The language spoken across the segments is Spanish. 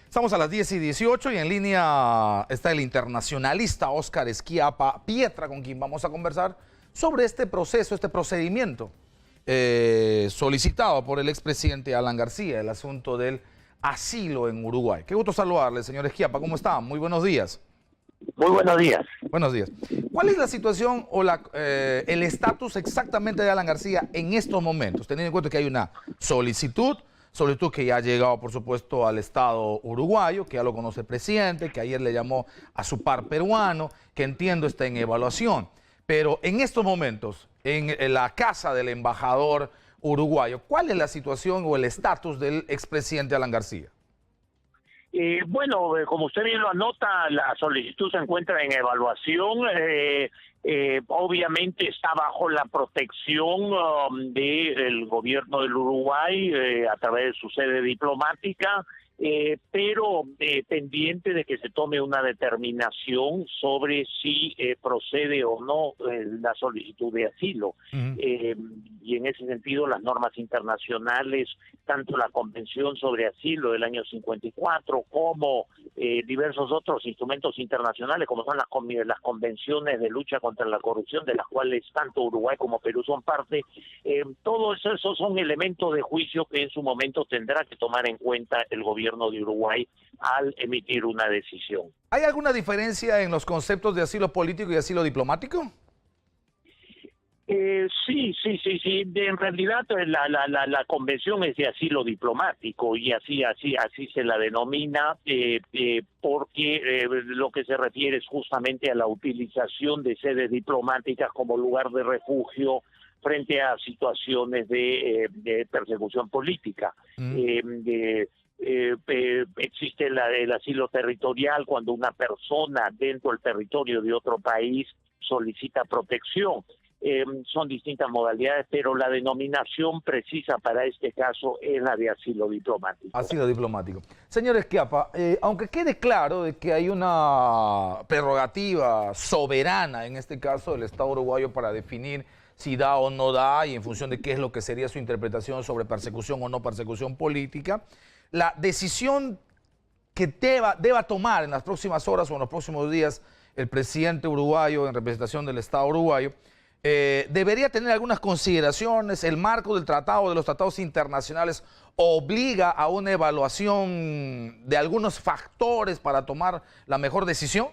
Estamos a las 10:18 y en línea está el internacionalista Óscar Schiappa Pietra, con quien vamos a conversar sobre este proceso, este procedimiento solicitado por el expresidente Alan García, el asunto del asilo en Uruguay. Qué gusto saludarle, señor Schiappa. ¿Cómo está? Muy buenos días. Muy buenos días. Buenos días. ¿Cuál es la situación o el estatus exactamente de Alan García en estos momentos, teniendo en cuenta que hay una solicitud que ya ha llegado, por supuesto, al Estado uruguayo, que ya lo conoce el presidente, que ayer le llamó a su par peruano, que entiendo está en evaluación? Pero en estos momentos, en la casa del embajador uruguayo, ¿cuál es la situación o el estatus del expresidente Alan García? Bueno, como usted bien lo anota, la solicitud se encuentra en evaluación. Obviamente está bajo la protección del gobierno del Uruguay a través de su sede diplomática, pero pendiente de que se tome una determinación sobre si procede o no la solicitud de asilo. Y en ese sentido las normas internacionales, tanto la Convención sobre Asilo del año 54 como diversos otros instrumentos internacionales como son las convenciones de lucha contra la corrupción, de las cuales tanto Uruguay como Perú son parte, todos esos son elementos de juicio que en su momento tendrá que tomar en cuenta el gobierno de Uruguay al emitir una decisión. ¿Hay alguna diferencia en los conceptos de asilo político y asilo diplomático? Sí. En realidad la convención es de asilo diplomático y así se la denomina porque lo que se refiere es justamente a la utilización de sedes diplomáticas como lugar de refugio frente a situaciones de persecución política. Existe el asilo territorial cuando una persona dentro del territorio de otro país solicita protección. Son distintas modalidades, pero la denominación precisa para este caso es la de asilo diplomático. Asilo diplomático. Señor Schiappa, aunque quede claro de que hay una prerrogativa soberana, en este caso del Estado uruguayo, para definir si da o no da y en función de qué es lo que sería su interpretación sobre persecución o no persecución política, la decisión que deba tomar en las próximas horas o en los próximos días el presidente uruguayo en representación del Estado uruguayo debería tener algunas consideraciones. El marco del tratado, de los tratados internacionales, obliga a una evaluación de algunos factores para tomar la mejor decisión.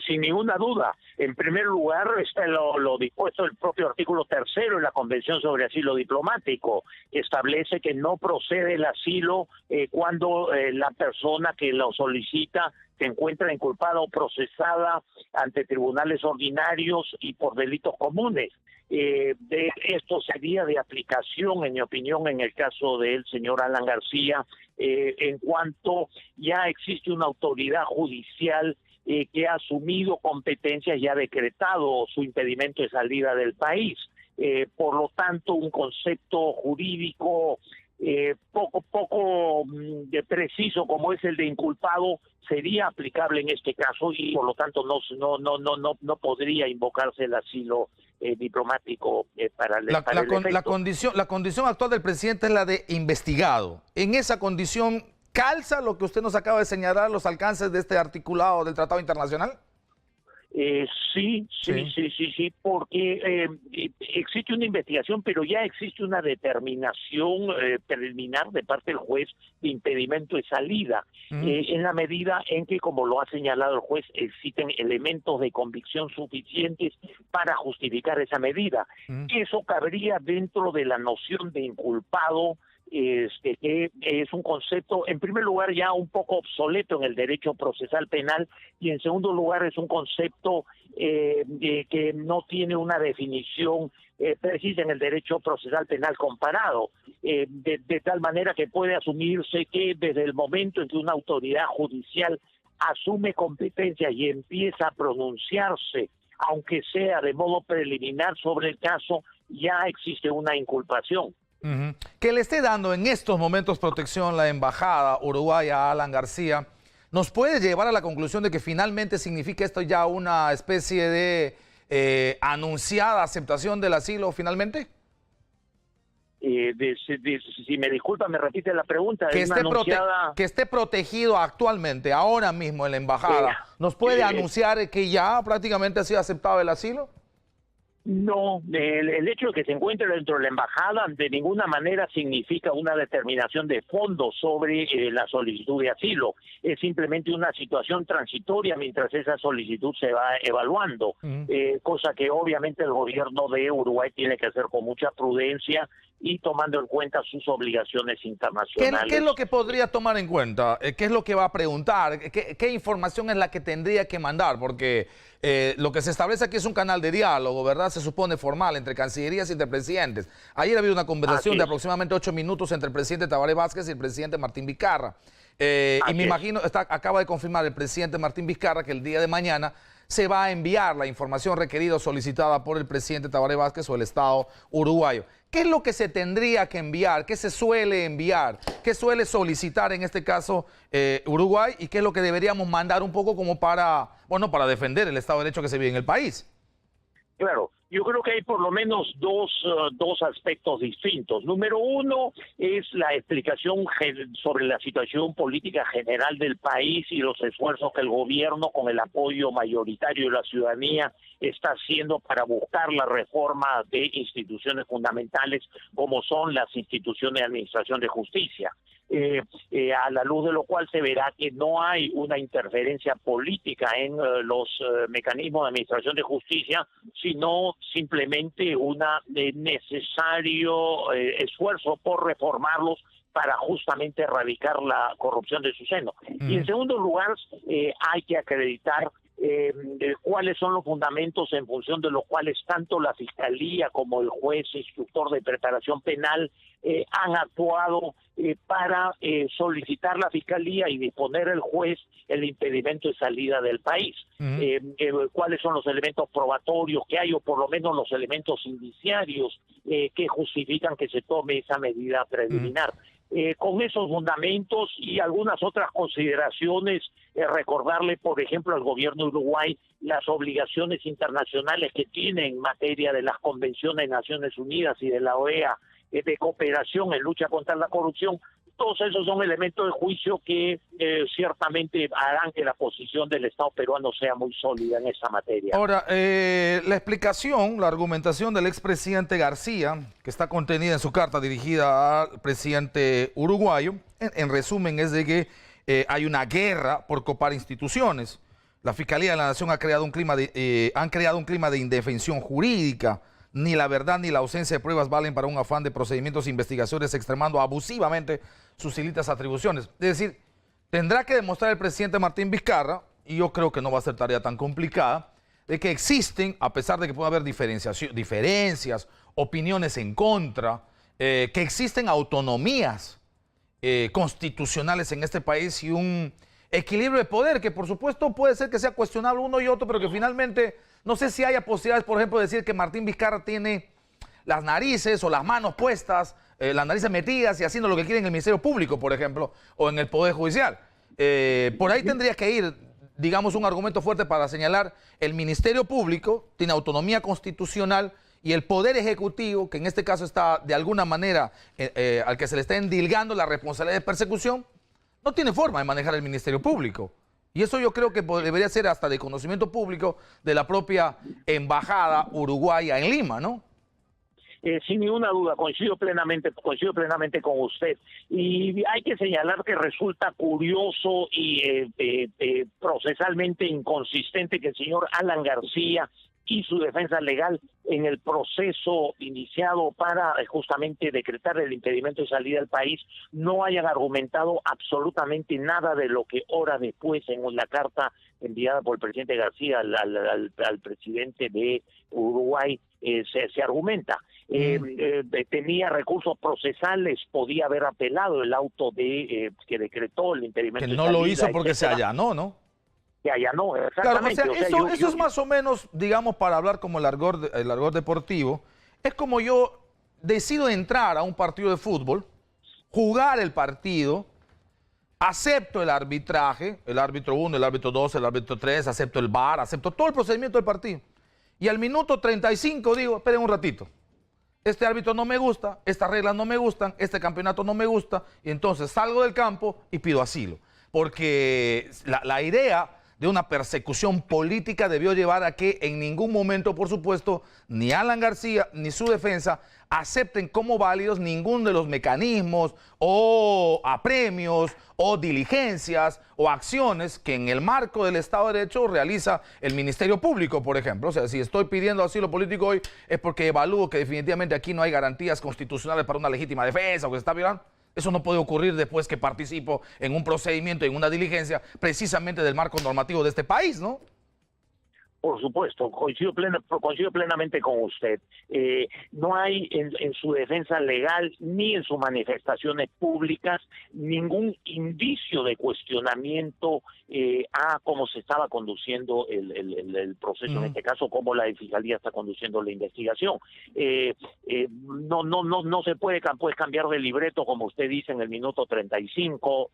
Sin ninguna duda. En primer lugar está lo dispuesto el propio artículo 3 de la Convención sobre Asilo Diplomático. Establece que no procede el asilo cuando la persona que lo solicita se encuentra inculpada o procesada ante tribunales ordinarios y por delitos comunes. Esto sería de aplicación, en mi opinión, en el caso del señor Alan García, en cuanto ya existe una autoridad judicial que ha asumido competencias y ha decretado su impedimento de salida del país. Por lo tanto, un concepto jurídico poco preciso como es el de inculpado sería aplicable en este caso y por lo tanto no podría invocarse el asilo diplomático para el efecto. La condición actual del presidente es la de investigado. En esa condición, ¿calza lo que usted nos acaba de señalar, los alcances de este articulado del Tratado Internacional? Sí, porque existe una investigación, pero ya existe una determinación preliminar de parte del juez de impedimento de salida, en la medida en que, como lo ha señalado el juez, existen elementos de convicción suficientes para justificar esa medida. Eso cabría dentro de la noción de inculpado, que es un concepto, en primer lugar, ya un poco obsoleto en el derecho procesal penal, y en segundo lugar es un concepto que no tiene una definición precisa en el derecho procesal penal comparado, de tal manera que puede asumirse que desde el momento en que una autoridad judicial asume competencia y empieza a pronunciarse, aunque sea de modo preliminar sobre el caso, ya existe una inculpación. Que le esté dando en estos momentos protección la embajada uruguaya a Alan García, ¿nos puede llevar a la conclusión de que finalmente significa esto ya una especie de anunciada aceptación del asilo finalmente? si me disculpa, me repite la pregunta. Que esté, anunciada... que esté protegido actualmente, ahora mismo en la embajada, ¿nos puede anunciar que ya prácticamente ha sido aceptado el asilo? No, el hecho de que se encuentre dentro de la embajada de ninguna manera significa una determinación de fondo sobre la solicitud de asilo. Es simplemente una situación transitoria mientras esa solicitud se va evaluando, cosa que obviamente el gobierno de Uruguay tiene que hacer con mucha prudencia y tomando en cuenta sus obligaciones internacionales. ¿Qué es lo que podría tomar en cuenta? ¿Qué es lo que va a preguntar? ¿Qué información es la que tendría que mandar? Porque lo que se establece aquí es un canal de diálogo, ¿verdad? Se supone formal entre cancillerías y entre presidentes. Ayer había una conversación de aproximadamente 8 minutos entre el presidente Tabaré Vázquez y el presidente Martín Vizcarra. Y me imagino, acaba de confirmar el presidente Martín Vizcarra que el día de mañana se va a enviar la información requerida o solicitada por el presidente Tabaré Vázquez o el Estado uruguayo. ¿Qué es lo que se tendría que enviar? ¿Qué se suele enviar? ¿Qué suele solicitar en este caso Uruguay? ¿Y qué es lo que deberíamos mandar un poco como para, bueno, para defender el Estado de Derecho que se vive en el país? Claro, yo creo que hay por lo menos dos aspectos distintos. Número uno es la explicación sobre la situación política general del país y los esfuerzos que el gobierno, con el apoyo mayoritario de la ciudadanía, está haciendo para buscar la reforma de instituciones fundamentales como son las instituciones de administración de justicia. A la luz de lo cual se verá que no hay una interferencia política en los mecanismos de administración de justicia, sino simplemente un necesario esfuerzo por reformarlos para justamente erradicar la corrupción de su seno. Y en segundo lugar, hay que acreditar cuáles son los fundamentos en función de los cuales tanto la Fiscalía como el juez instructor de preparación penal han actuado para solicitar la Fiscalía y disponer el juez el impedimento de salida del país. Cuáles son los elementos probatorios que hay, o por lo menos los elementos indiciarios que justifican que se tome esa medida preliminar. Con esos fundamentos y algunas otras consideraciones, recordarle, por ejemplo, al gobierno de Uruguay las obligaciones internacionales que tiene en materia de las convenciones de Naciones Unidas y de la OEA de cooperación en lucha contra la corrupción. Todos esos son elementos de juicio que ciertamente harán que la posición del Estado peruano sea muy sólida en esa materia. Ahora, la explicación, la argumentación del expresidente García, que está contenida en su carta dirigida al presidente uruguayo, en resumen es de que hay una guerra por copar instituciones. La Fiscalía de la Nación han creado un clima de indefensión jurídica. Ni la verdad ni la ausencia de pruebas valen para un afán de procedimientos e investigaciones extremando abusivamente sus ilícitas atribuciones. Es decir, tendrá que demostrar el presidente Martín Vizcarra, y yo creo que no va a ser tarea tan complicada, de que existen, a pesar de que pueda haber diferencias, opiniones en contra, que existen autonomías constitucionales en este país y un equilibrio de poder que por supuesto puede ser que sea cuestionable uno y otro, pero que finalmente no sé si haya posibilidades, por ejemplo, de decir que Martín Vizcarra tiene las narices o las manos puestas, las narices metidas y haciendo lo que quiere en el Ministerio Público, por ejemplo, o en el Poder Judicial. Por ahí tendría que ir, digamos, un argumento fuerte para señalar el Ministerio Público tiene autonomía constitucional y el Poder Ejecutivo, que en este caso está de alguna manera al que se le está endilgando la responsabilidad de persecución, no tiene forma de manejar el Ministerio Público. Y eso yo creo que debería ser hasta de conocimiento público de la propia embajada uruguaya en Lima, ¿no? Sin ninguna duda, coincido plenamente con usted. Y hay que señalar que resulta curioso y procesalmente inconsistente que el señor Alan García y su defensa legal en el proceso iniciado para justamente decretar el impedimento de salida del país no hayan argumentado absolutamente nada de lo que horas después en la carta enviada por el presidente García al presidente de Uruguay se argumenta. Tenía recursos procesales, podía haber apelado el auto que decretó el impedimento de salida. Que no lo hizo porque se allanó, ¿no? Que allanó, Claro, exactamente. o sea, eso es más o menos, digamos, para hablar como el argot deportivo, es como yo decido entrar a un partido de fútbol, jugar el partido, acepto el arbitraje, el árbitro 1, el árbitro 2, el árbitro 3, acepto el VAR, acepto todo el procedimiento del partido. Y al minuto 35 digo, esperen un ratito, este árbitro no me gusta, estas reglas no me gustan, este campeonato no me gusta, y entonces salgo del campo y pido asilo. Porque la idea de una persecución política debió llevar a que en ningún momento, por supuesto, ni Alan García ni su defensa acepten como válidos ninguno de los mecanismos o apremios o diligencias o acciones que en el marco del Estado de Derecho realiza el Ministerio Público, por ejemplo. O sea, si estoy pidiendo asilo político hoy es porque evalúo que definitivamente aquí no hay garantías constitucionales para una legítima defensa o que se está violando. Eso no puede ocurrir después que participo en un procedimiento, en una diligencia, precisamente del marco normativo de este país, ¿no? Por supuesto, coincido plenamente con usted. No hay en su defensa legal ni en sus manifestaciones públicas ningún indicio de cuestionamiento a cómo se estaba conduciendo el proceso, en este caso, cómo la Fiscalía está conduciendo la investigación. No se puede cambiar de libreto, como usted dice, en el minuto 35.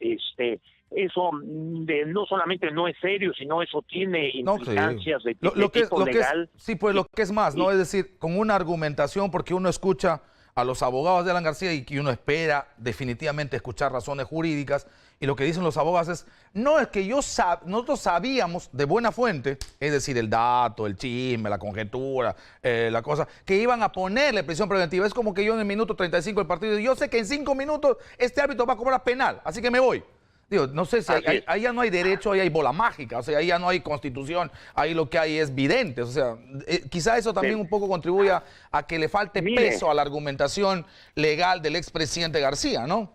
Eso no solamente no es serio, sino eso tiene implicancias de tipo legal. Sí, pues lo que es más, ¿no? Es decir, con una argumentación, porque uno escucha a los abogados de Alan García y uno espera definitivamente escuchar razones jurídicas, y lo que dicen los abogados es, no, es que nosotros sabíamos de buena fuente, es decir, el dato, el chisme, la conjetura, la cosa, que iban a ponerle prisión preventiva. Es como que yo en el minuto 35 del partido, yo sé que en 5 minutos este árbitro va a cobrar penal, así que me voy. Digo, no sé si ahí ya no hay derecho, ahí hay bola mágica, o sea, ahí ya no hay constitución, ahí lo que hay es videntes, o sea, quizá eso también un poco contribuya a que le falte peso a la argumentación legal del expresidente García, ¿no?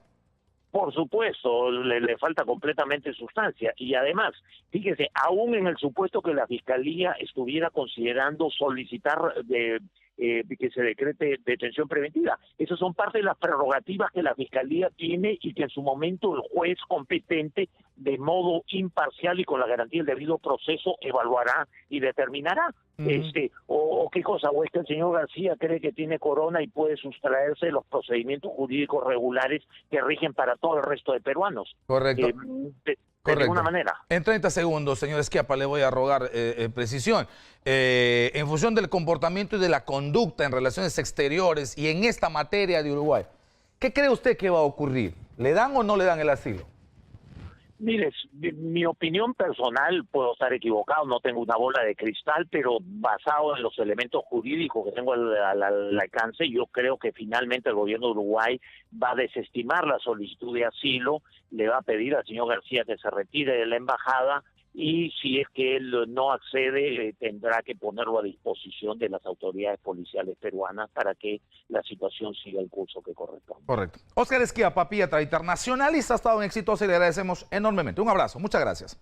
Por supuesto, le falta completamente sustancia. Y además, fíjese, aún en el supuesto que la Fiscalía estuviera considerando solicitar que se decrete detención preventiva, esas son parte de las prerrogativas que la Fiscalía tiene y que en su momento el juez competente, de modo imparcial y con la garantía del debido proceso, evaluará y determinará. O qué cosa, o es que el señor García cree que tiene corona y puede sustraerse de los procedimientos jurídicos regulares que rigen para todo el resto de peruanos. Correcto. De ninguna manera. En 30 segundos, señor Schiappa, le voy a rogar precisión. En función del comportamiento y de la conducta en relaciones exteriores y en esta materia de Uruguay, ¿qué cree usted que va a ocurrir? ¿Le dan o no le dan el asilo? Mire, mi opinión personal, puedo estar equivocado, no tengo una bola de cristal, pero basado en los elementos jurídicos que tengo al alcance, yo creo que finalmente el gobierno de Uruguay va a desestimar la solicitud de asilo, le va a pedir al señor García que se retire de la embajada, y si es que él no accede, tendrá que ponerlo a disposición de las autoridades policiales peruanas para que la situación siga el curso que corresponde. Correcto. Óscar Schiappa, Piatra, internacionalista, ha estado en Exitosa y le agradecemos enormemente. Un abrazo, muchas gracias.